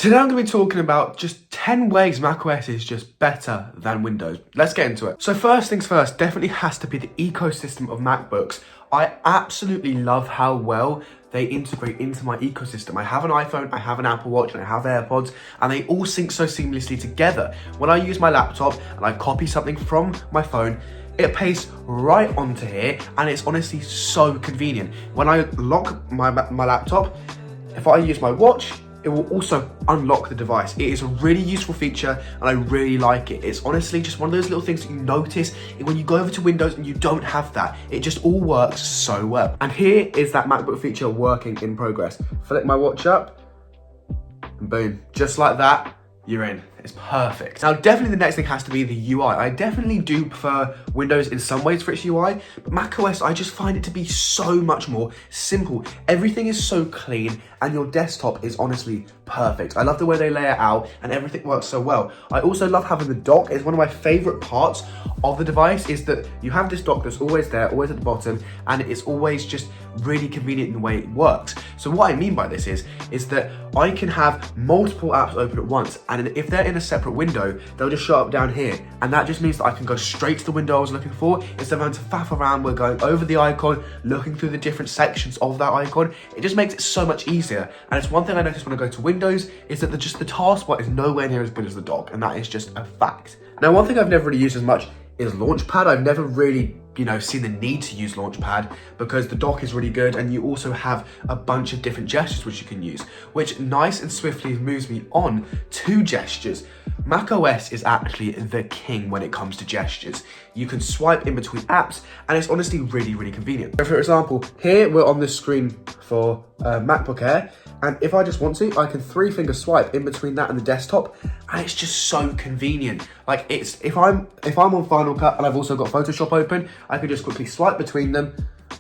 Today I'm going to be talking about just 10 ways macOS is just better than Windows. Let's get into it. So first things first, definitely has to be the ecosystem of MacBooks. I absolutely love how well they integrate into my ecosystem. I have an iPhone, I have an Apple Watch, and I have AirPods, and they all sync so seamlessly together. When I use my laptop and I copy something from my phone, it pastes right onto here, and it's honestly so convenient. When I lock my laptop, if I use my watch, it will also unlock the device. It is a really useful feature and I really like it. It's honestly just one of those little things that you notice when you go over to Windows and you don't have that. It just all works so well. And here is that MacBook feature working in progress. Flip my watch up and boom, just like that, you're in. It's perfect. Now, definitely the next thing has to be the UI. I definitely do prefer Windows in some ways for its UI, but macOS, I just find it to be so much more simple. Everything is so clean and your desktop is honestly perfect. I love the way they lay it out and everything works so well. I also love having the dock. It's one of my favorite parts of the device is that you have this dock that's always there, always at the bottom, and it's always just really convenient in the way it works. So what I mean by this is that I can have multiple apps open at once, and if they're in a separate window, they'll just show up down here, and that just means that I can go straight to the window I was looking for instead of having to faff around. We're going over the icon, looking through the different sections of that icon. It just makes it so much easier, and it's one thing I noticed when I go to Windows is that the taskbar is nowhere near as good as the dock, and that is just a fact. Now, one thing I've never really used as much is Launchpad. I've never really seen the need to use Launchpad because the dock is really good and you also have a bunch of different gestures which you can use, which nice and swiftly moves me on to gestures. macOS is actually the king when it comes to gestures. You can swipe in between apps and it's honestly really, really convenient. So for example, here we're on the screen for MacBook Air, and if I just want to, I can 3-finger swipe in between that and the desktop, and it's just so convenient. Like if I'm on Final Cut and I've also got Photoshop open, I can just quickly swipe between them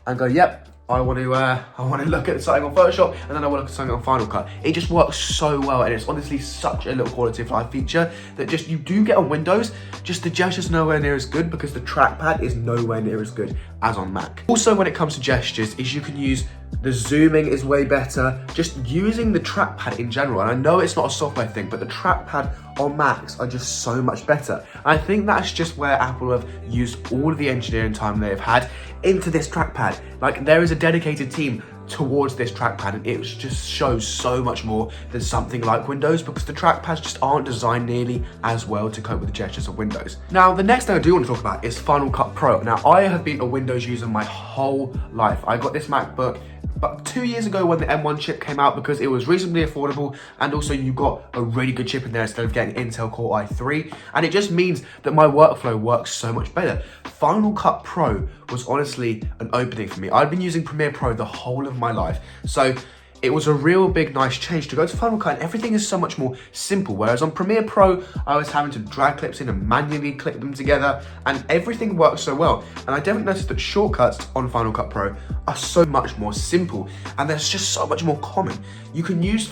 and go, yep, I want to look at something on Photoshop, and then I want to look at something on Final Cut. It just works so well, and it's honestly such a little quality of life feature that just you do get on Windows, just the gestures nowhere near as good because the trackpad is nowhere near as good as on Mac. Also, when it comes to gestures, is you can use the zooming is way better, just using the trackpad in general. And I know it's not a software thing, but the trackpad on Macs are just so much better. I think that's just where Apple have used all of the engineering time they've had into this trackpad. Like, there is a dedicated team towards this trackpad, and it just shows so much more than something like Windows because the trackpads just aren't designed nearly as well to cope with the gestures of Windows. Now, the next thing I do want to talk about is Final Cut Pro. Now, I have been a Windows user my whole life. I got this MacBook about 2 years ago when the M1 chip came out because it was reasonably affordable, and also you got a really good chip in there instead of getting Intel Core i3, and it just means that my workflow works so much better. Final Cut Pro was honestly an opening for me. I'd been using Premiere Pro the whole of my life, so it was a real big nice change to go to Final Cut, and everything is so much more simple. Whereas on Premiere Pro, I was having to drag clips in and manually clip them together, and everything works so well. And I definitely noticed that shortcuts on Final Cut Pro are so much more simple, and there's just so much more common. You can use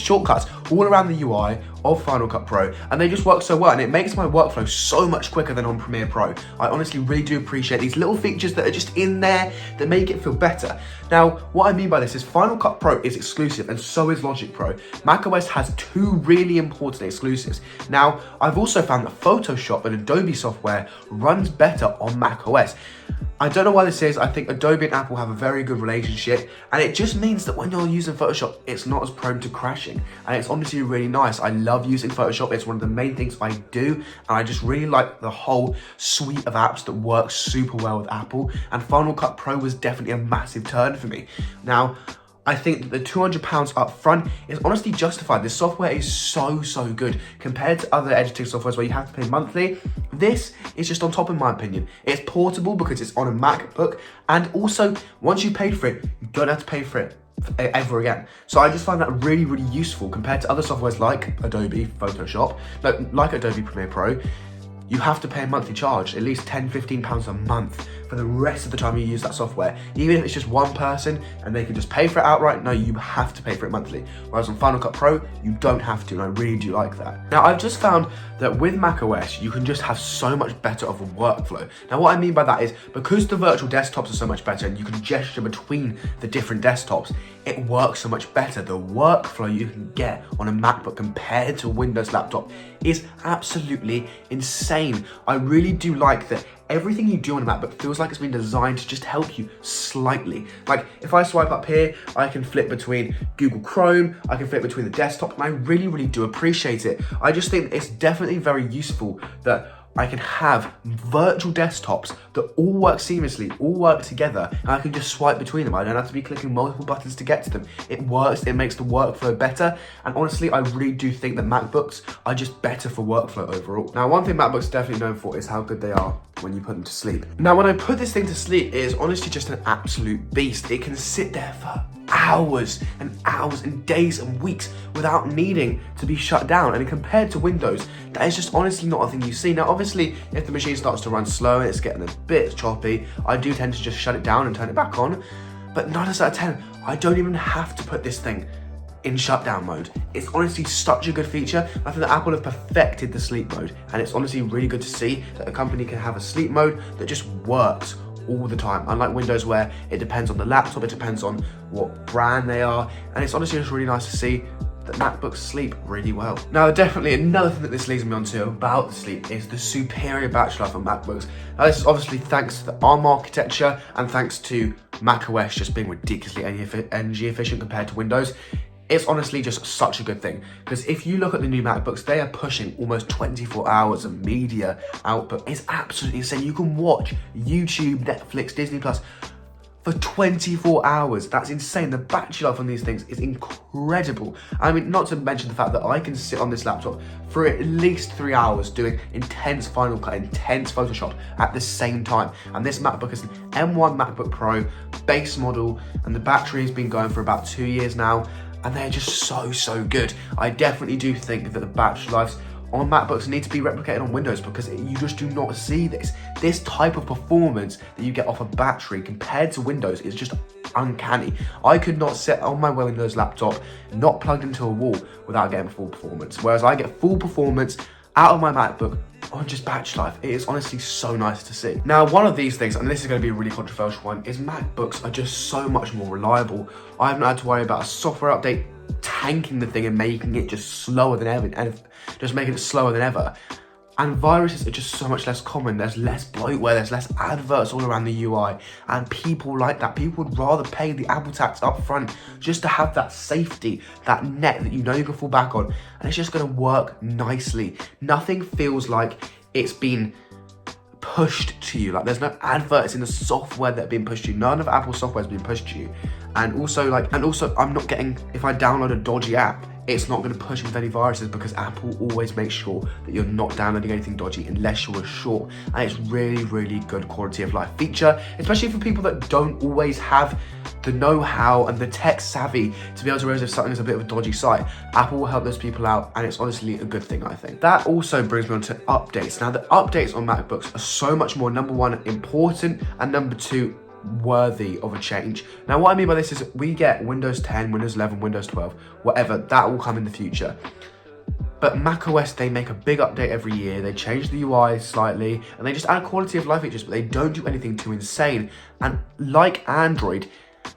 shortcuts all around the UI of Final Cut Pro, and they just work so well, and it makes my workflow so much quicker than on Premiere Pro. I honestly really do appreciate these little features that are just in there that make it feel better. Now, what I mean by this is Final Cut Pro is exclusive, and so is Logic Pro. macOS has 2 really important exclusives. Now, I've also found that Photoshop and Adobe software runs better on macOS. I don't know why this is. I think Adobe and Apple have a very good relationship, and it just means that when you're using Photoshop, it's not as prone to crashing, and it's honestly really nice. I love using Photoshop. It's one of the main things I do, and I just really like the whole suite of apps that works super well with Apple, and Final Cut Pro was definitely a massive turn for me. Now, I think that the £200 up front is honestly justified. This software is so good compared to other editing softwares where you have to pay monthly. This is just on top, in my opinion. It's portable because it's on a MacBook, and also once you paid for it, you don't have to pay for it ever again. So I just find that really useful compared to other softwares like Adobe Photoshop, like Adobe Premiere Pro. you have to pay a monthly charge, at least £10–15 a month for the rest of the time you use that software. Even if it's just one person and they can just pay for it outright, no, you have to pay for it monthly. Whereas on Final Cut Pro, you don't have to, and I really do like that. Now, I've just found that with macOS, you can just have so much better of a workflow. Now, what I mean by that is, because the virtual desktops are so much better and you can gesture between the different desktops, it works so much better. The workflow you can get on a MacBook compared to a Windows laptop is absolutely insane. I really do like that everything you do on a MacBook feels like it's been designed to just help you slightly. Like, if I swipe up here, I can flip between Google Chrome, I can flip between the desktop, and I really, really do appreciate it. I just think it's definitely very useful that I can have virtual desktops that all work seamlessly, all work together, and I can just swipe between them. I don't have to be clicking multiple buttons to get to them. It works, it makes the workflow better, and honestly, I really do think that MacBooks are just better for workflow overall. Now, one thing MacBooks are definitely known for is how good they are when you put them to sleep. Now, when I put this thing to sleep, it is honestly just an absolute beast. It can sit there for hours and hours and days and weeks without needing to be shut down. And compared to Windows, that is just honestly not a thing you see. Now, obviously, if the machine starts to run slow and it's getting a bit choppy, I do tend to just shut it down and turn it back on. But 9 out of 10, I don't even have to put this thing in shutdown mode. It's honestly such a good feature. I think that Apple have perfected the sleep mode, and it's honestly really good to see that a company can have a sleep mode that just works all the time, unlike Windows where it depends on the laptop, it depends on what brand they are, and it's honestly just really nice to see that MacBooks sleep really well. Now, definitely another thing that this leads me on to about the sleep is the superior battery life on MacBooks. Now, this is obviously thanks to the ARM architecture and thanks to macOS just being ridiculously energy efficient compared to Windows. It's honestly just such a good thing, because if you look at the new MacBooks, they are pushing almost 24 hours of media output. It's absolutely insane. You can watch YouTube, Netflix, Disney Plus for 24 hours. That's insane. The battery life on these things is incredible. I mean, not to mention the fact that I can sit on this laptop for at least 3 hours doing intense Final Cut, intense Photoshop at the same time. And this MacBook is an M1 MacBook Pro base model, and the battery has been going for about 2 years now, and they're just so good. I definitely do think that the battery lives on MacBooks need to be replicated on Windows, because you just do not see this. This type of performance that you get off a battery compared to Windows is just uncanny. I could not sit on my Windows laptop, not plugged into a wall, without getting full performance. Whereas I get full performance out of my MacBook on just battery life. It is honestly so nice to see. Now, one of these things, and this is going to be a really controversial one, is MacBooks are just so much more reliable. I haven't had to worry about a software update tanking the thing and making it just slower than ever, and just making it slower than ever. And viruses are just so much less common. There's less bloatware, there's less adverts all around the UI, and people like that. People would rather pay the Apple tax up front just to have that safety, that net that you know you can fall back on, and it's just going to work nicely. Nothing feels like it's been pushed to you. Like, there's no adverts in the software that are being pushed to you. None of Apple's software has been pushed to you. And also I'm not getting, if I download a dodgy app, it's not going to push with any viruses, because Apple always makes sure that you're not downloading anything dodgy unless you're sure. And it's really good quality of life feature, especially for people that don't always have the know-how and the tech savvy to be able to realize if something is a bit of a dodgy site. Apple will help those people out, and it's honestly a good thing, I think. That also brings me on to updates. Now, the updates on MacBooks are so much more, number one, important, and number two, worthy of a change. Now, what I mean by this is we get Windows 10, Windows 11, Windows 12, whatever, that will come in the future. But macOS, they make a big update every year. They change the UI slightly, and they just add quality of life features, but they don't do anything too insane. And like Android,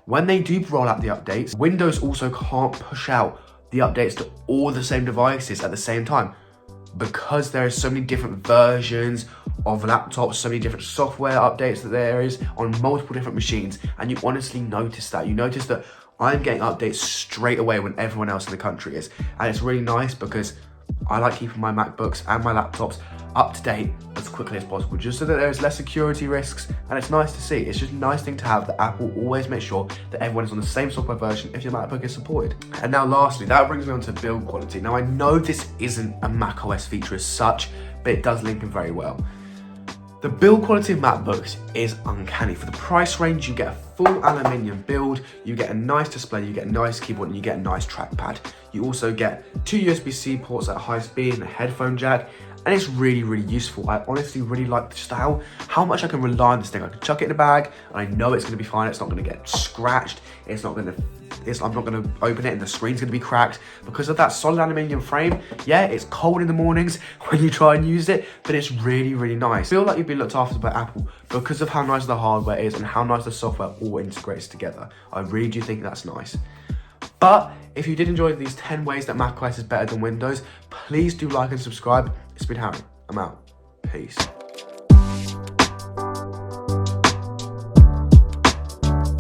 when they do roll out the updates, Windows also can't push out the updates to all the same devices at the same time, because there are so many different versions of laptops, so many different software updates that there is on multiple different machines, and you honestly notice that. You notice that I'm getting updates straight away when everyone else in the country is, and it's really nice because I like keeping my MacBooks and my laptops up to date as quickly as possible, just so that there's less security risks, and it's nice to see. It's just a nice thing to have that Apple always makes sure that everyone is on the same software version if your MacBook is supported. And now lastly, that brings me on to build quality. Now, I know this isn't a macOS feature as such, but it does link in very well. The build quality of MacBooks is uncanny. For the price range, you get a full aluminium build, you get a nice display, you get a nice keyboard, and you get a nice trackpad. You also get 2 USB-C ports at high speed and a headphone jack, and it's really, really useful. I honestly really like just how much I can rely on this thing. I can chuck it in a bag, and I know it's gonna be fine. It's not gonna get scratched. I'm not gonna open it and the screen's gonna be cracked because of that solid aluminium frame. Yeah, it's cold in the mornings when you try and use it, but it's really, really nice. I feel like you've been looked after by Apple because of how nice the hardware is and how nice the software all integrates together. I really do think that's nice. But if you did enjoy these 10 ways that macOS is better than Windows, please do like and subscribe. It's been Harry. I'm out. Peace.